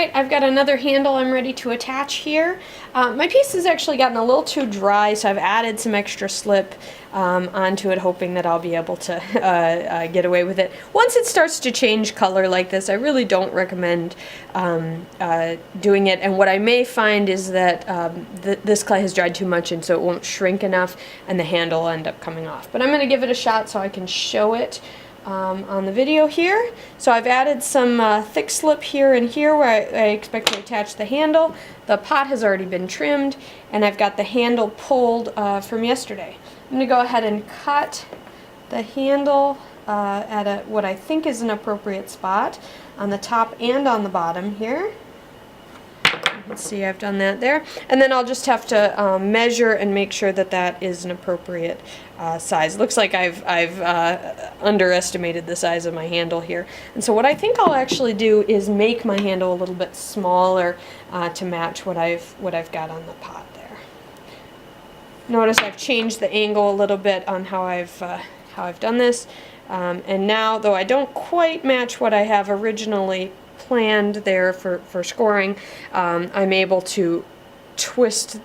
Alright, I've got another handle I'm ready to attach here. My piece has actually gotten a little too dry, so I've added some extra slip onto it, hoping that I'll be able to get away with it. Once it starts to change color like this, I really don't recommend doing it, and what I may find is that this clay has dried too much and so it won't shrink enough and the handle will end up coming off. But I'm going to give it a shot so I can show it on the video here. So I've added some thick slip here and here where I expect to attach the handle. The pot has already been trimmed and I've got the handle pulled from yesterday. I'm going to go ahead and cut the handle at what I think is an appropriate spot on the top and on the bottom here. Let's see, I've done that there. And then I'll just have to measure and make sure that that is an appropriate size. Looks like I've underestimated the size of my handle here. And so what I think I'll actually do is make my handle a little bit smaller to match what I've got on the pot there. Notice I've changed the angle a little bit on how I've done this. And now, though I don't quite match what I have originally planned there for scoring, I'm able to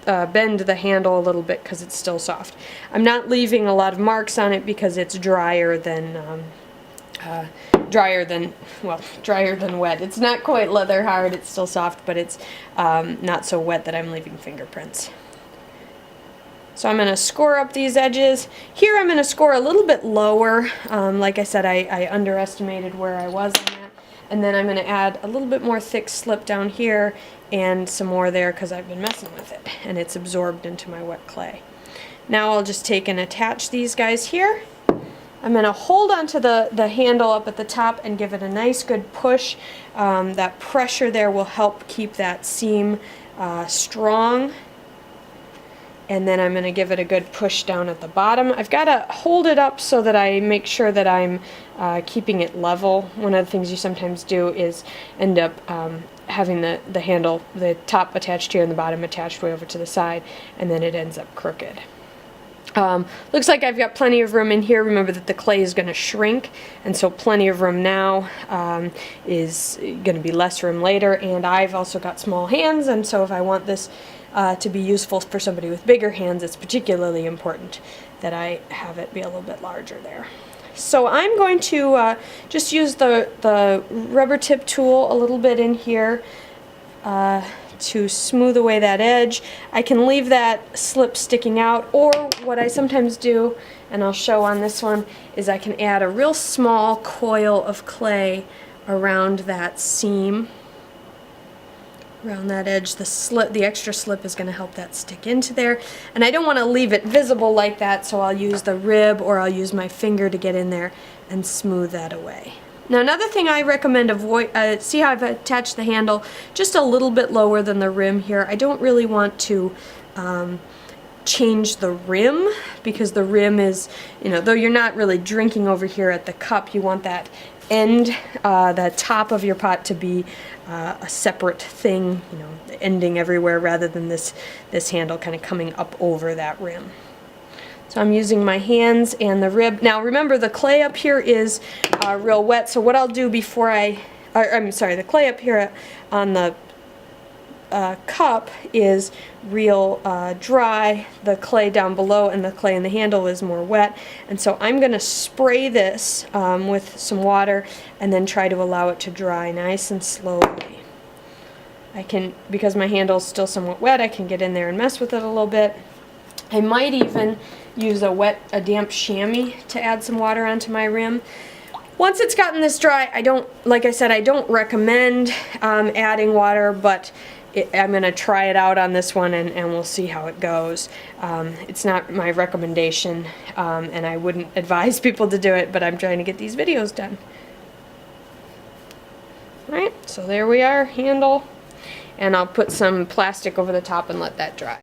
bend the handle a little bit because it's still soft. I'm not leaving a lot of marks on it because it's drier than wet. It's not quite leather hard, it's still soft, but it's not so wet that I'm leaving fingerprints. So I'm going to score up these edges. Here I'm going to score a little bit lower. Like I said, I underestimated where I was on that. And then I'm going to add a little bit more thick slip down here and some more there because I've been messing with it and it's absorbed into my wet clay. Now I'll just take and attach these guys here. I'm going to hold onto the handle up at the top and give it a nice good push. That pressure there will help keep that seam strong. And then I'm going to give it a good push down at the bottom. I've got to hold it up so that I make sure that I'm keeping it level. One of the things you sometimes do is end up having the handle, the top attached here and the bottom attached way over to the side, and then it ends up crooked. Looks like I've got plenty of room in here. Remember that the clay is going to shrink, and so plenty of room now is going to be less room later, and I've also got small hands, and so if I want this to be useful for somebody with bigger hands, it's particularly important that I have it be a little bit larger there. So I'm going to just use the rubber tip tool a little bit in here to smooth away that edge. I can leave that slip sticking out, or what I sometimes do, and I'll show on this one, is I can add a real small coil of clay around that seam. Around that edge, the extra slip is going to help that stick into there, and I don't want to leave it visible like that, so I'll use the rib or I'll use my finger to get in there and smooth that away. Now another thing I recommend see how I've attached the handle just a little bit lower than the rim here. I don't really want to change the rim because the rim is, though you're not really drinking over here at the cup, you want that end, the top of your pot to be a separate thing, ending everywhere rather than this handle kind of coming up over that rim. So I'm using my hands and the rib. Now remember, the clay up here is real wet, so what I'll do before the clay up here on the cup is real dry. The clay down below and the clay in the handle is more wet, and so I'm going to spray this with some water and then try to allow it to dry nice and slowly. Because my handle is still somewhat wet, I can get in there and mess with it a little bit. I might even use a damp chamois to add some water onto my rim. Once it's gotten this dry, like I said, I don't recommend adding water, but I'm going to try it out on this one and we'll see how it goes. It's not my recommendation, and I wouldn't advise people to do it, but I'm trying to get these videos done. Alright, so there we are, handle, and I'll put some plastic over the top and let that dry.